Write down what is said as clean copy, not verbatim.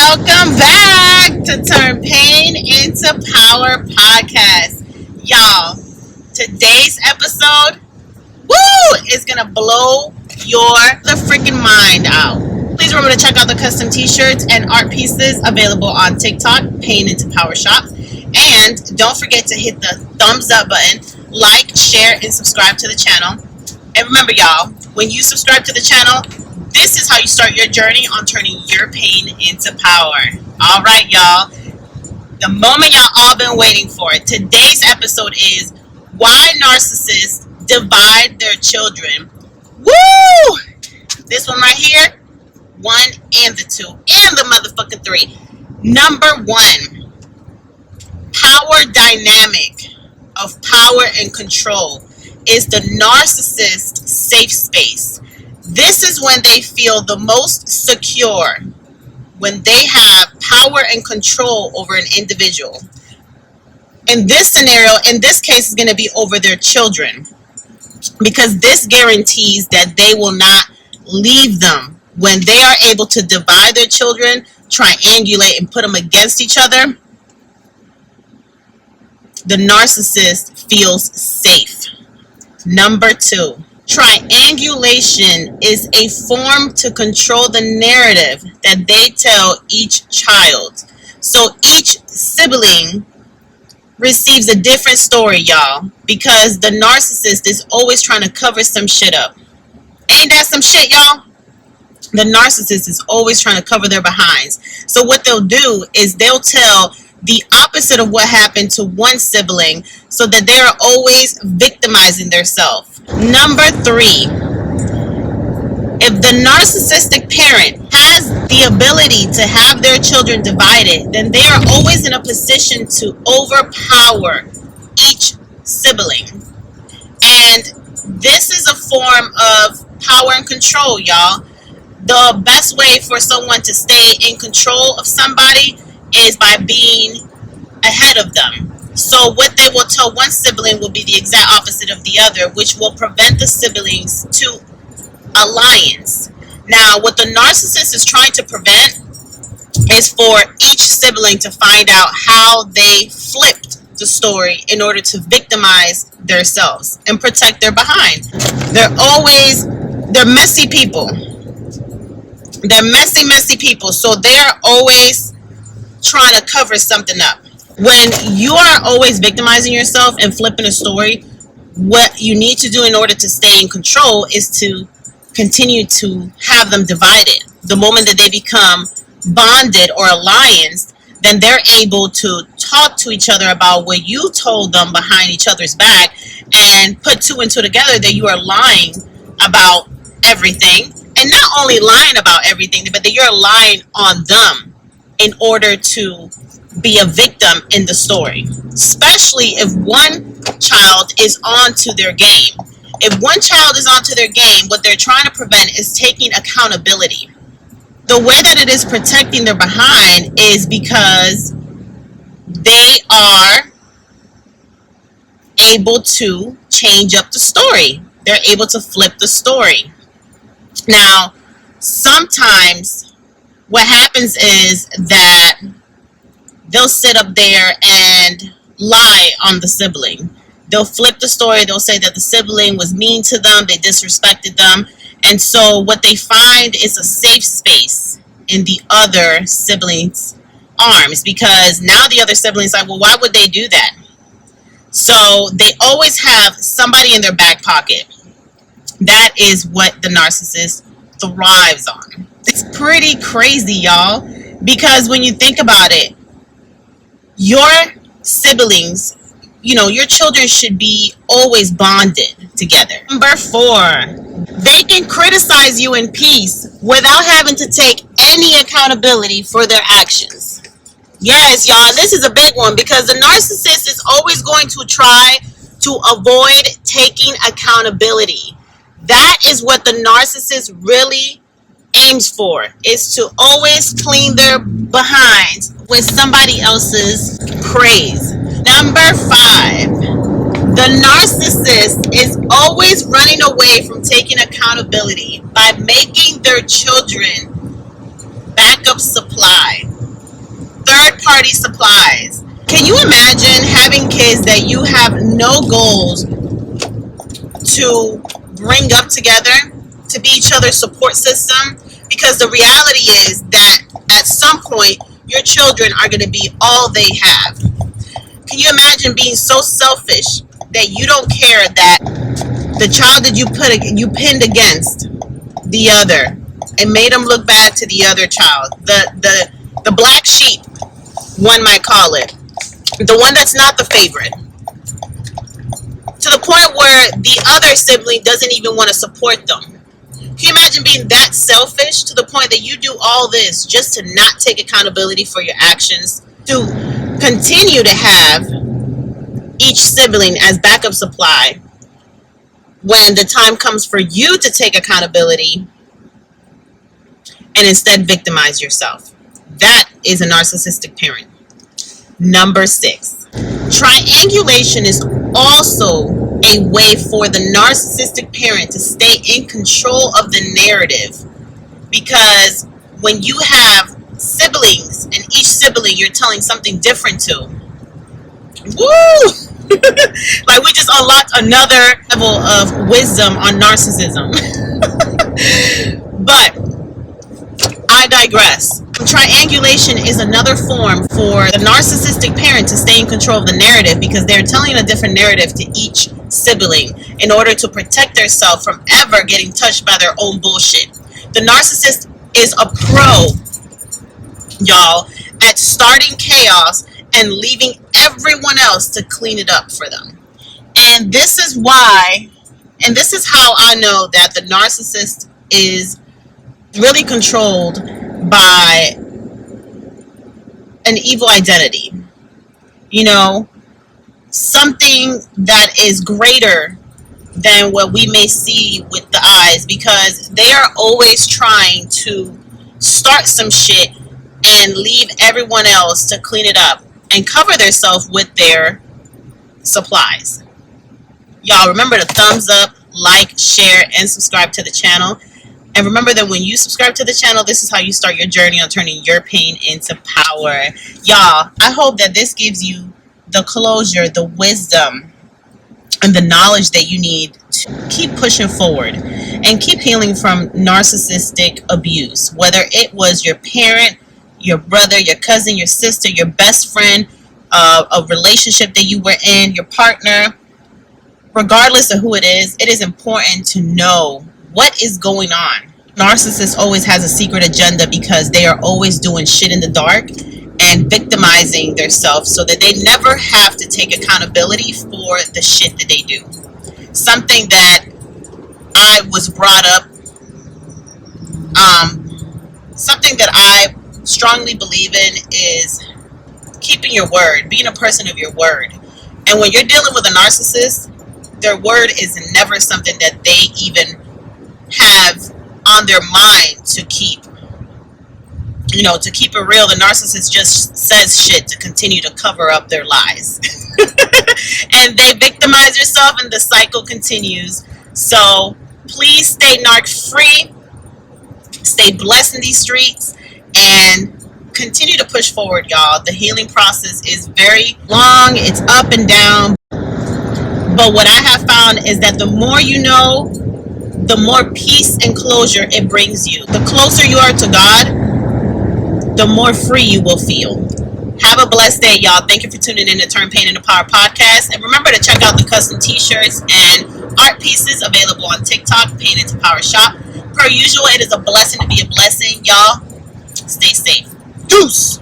Welcome back to Turn Pain into Power podcast. Y'all, today's episode, is gonna blow your freaking mind out. Please remember to check out the custom t-shirts and art pieces available on TikTok, Pain into Power Shop. And don't forget to hit the thumbs up button, like, share, and subscribe to the channel. And remember, y'all, when you subscribe to the channel, this is how you start your journey on turning your pain into power. All right, y'all. The moment y'all all been waiting for. Today's episode is why narcissists divide their children. Woo! This one right here, 1 and the 2 and the motherfucking 3. Number 1, power dynamic of power and control is the narcissist safe space. This is when they feel the most secure, when they have power and control over an individual. In this scenario, in this case, is going to be over their children, because this guarantees that they will not leave them. When they are able to divide their children, triangulate, and put them against each other, the narcissist feels safe. Number 2. Triangulation is a form to control the narrative that they tell each child. So each sibling receives a different story, y'all, because the narcissist is always trying to cover some shit up. Ain't that some shit, y'all? The narcissist is always trying to cover their behinds. So what they'll do is they'll tell the opposite of what happened to one sibling, so that they're always victimizing themselves. Number 3, if the narcissistic parent has the ability to have their children divided, then they are always in a position to overpower each sibling. And this is a form of power and control, y'all. The best way for someone to stay in control of somebody is by being ahead of them. So what they will tell one sibling will be the exact opposite of the other, which will prevent the siblings to alliance. Now, what the narcissist is trying to prevent is for each sibling to find out how they flipped the story in order to victimize themselves and protect their behind. They're messy people. They're messy people. So they're always trying to cover something up. When you are always victimizing yourself and flipping a story, what you need to do in order to stay in control is to continue to have them divided. The moment that they become bonded or allianced, then they're able to talk to each other about what you told them behind each other's back and put 2 and 2 together that you are lying about everything. And not only lying about everything, but that you're lying on them in order to be a victim in the story, especially if one child is onto their game. If one child is onto their game, what they're trying to prevent is taking accountability. The way that it is protecting their behind is because they are able to change up the story. They're able to flip the story. Now, sometimes what happens is that they'll sit up there and lie on the sibling. They'll flip the story. They'll say that the sibling was mean to them, they disrespected them. And so what they find is a safe space in the other sibling's arms, because now the other sibling's like, well, why would they do that? So they always have somebody in their back pocket. That is what the narcissist thrives on. It's pretty crazy, y'all, because when you think about it, your siblings, your children should be always bonded together. Number 4, they can criticize you in peace without having to take any accountability for their actions. Yes, y'all, this is a big one, because the narcissist is always going to try to avoid taking accountability. That is what the narcissist really aims for, is to always clean their behinds with somebody else's praise. Number 5, the narcissist is always running away from taking accountability by making their children backup supply. supplies. Can you imagine having kids that you have no goals to bring up together, to be each other's support system? Because the reality is that at some point, your children are going to be all they have. Can you imagine being so selfish that you don't care that the child that you pinned against the other and made them look bad to the other child, the black sheep, one might call it, the one that's not the favorite, to the point where the other sibling doesn't even want to support them? Can you imagine being that selfish to the point that you do all this just to not take accountability for your actions, to continue to have each sibling as backup supply when the time comes for you to take accountability and instead victimize yourself? That is a narcissistic parent. Number 6, triangulation is also a way for the narcissistic parent to stay in control of the narrative, because when you have siblings and each sibling you're telling something different to, woo, like we just unlocked another level of wisdom on narcissism. But I digress. Triangulation is another form for the narcissistic parent to stay in control of the narrative, because they're telling a different narrative to each sibling in order to protect themselves from ever getting touched by their own bullshit. The narcissist is a pro, y'all, at starting chaos and leaving everyone else to clean it up for them. And this is why, and this is how I know that the narcissist is really controlled by an evil identity. You know, something that is greater than what we may see with the eyes, because they are always trying to start some shit and leave everyone else to clean it up and cover themselves with their supplies. Y'all remember to thumbs up, like, share, and subscribe to the channel. And remember that when you subscribe to the channel, this is how you start your journey on turning your pain into power. Y'all, I hope that this gives you the closure, the wisdom, and the knowledge that you need to keep pushing forward and keep healing from narcissistic abuse. Whether it was your parent, your brother, your cousin, your sister, your best friend, a relationship that you were in, your partner, regardless of who it is important to know what is going on. Narcissist always has a secret agenda, because they are always doing shit in the dark and victimizing themselves so that they never have to take accountability for the shit that they do. Something that I was brought up, something that I strongly believe in is keeping your word, being a person of your word. And when you're dealing with a narcissist, their word is never something that they even have on their mind to keep. You know, to keep it real, the narcissist just says shit to continue to cover up their lies. And they victimize yourself and the cycle continues. So please stay narc free, stay blessed in these streets, and continue to push forward, y'all. The healing process is very long, it's up and down. But what I have found is that the more you know, the more peace and closure it brings you. The closer you are to God, the more free you will feel. Have a blessed day, y'all. Thank you for tuning in to Turn Pain into Power podcast. And remember to check out the custom t-shirts and art pieces available on TikTok, Pain into Power Shop. Per usual, it is a blessing to be a blessing, y'all. Stay safe. Deuce!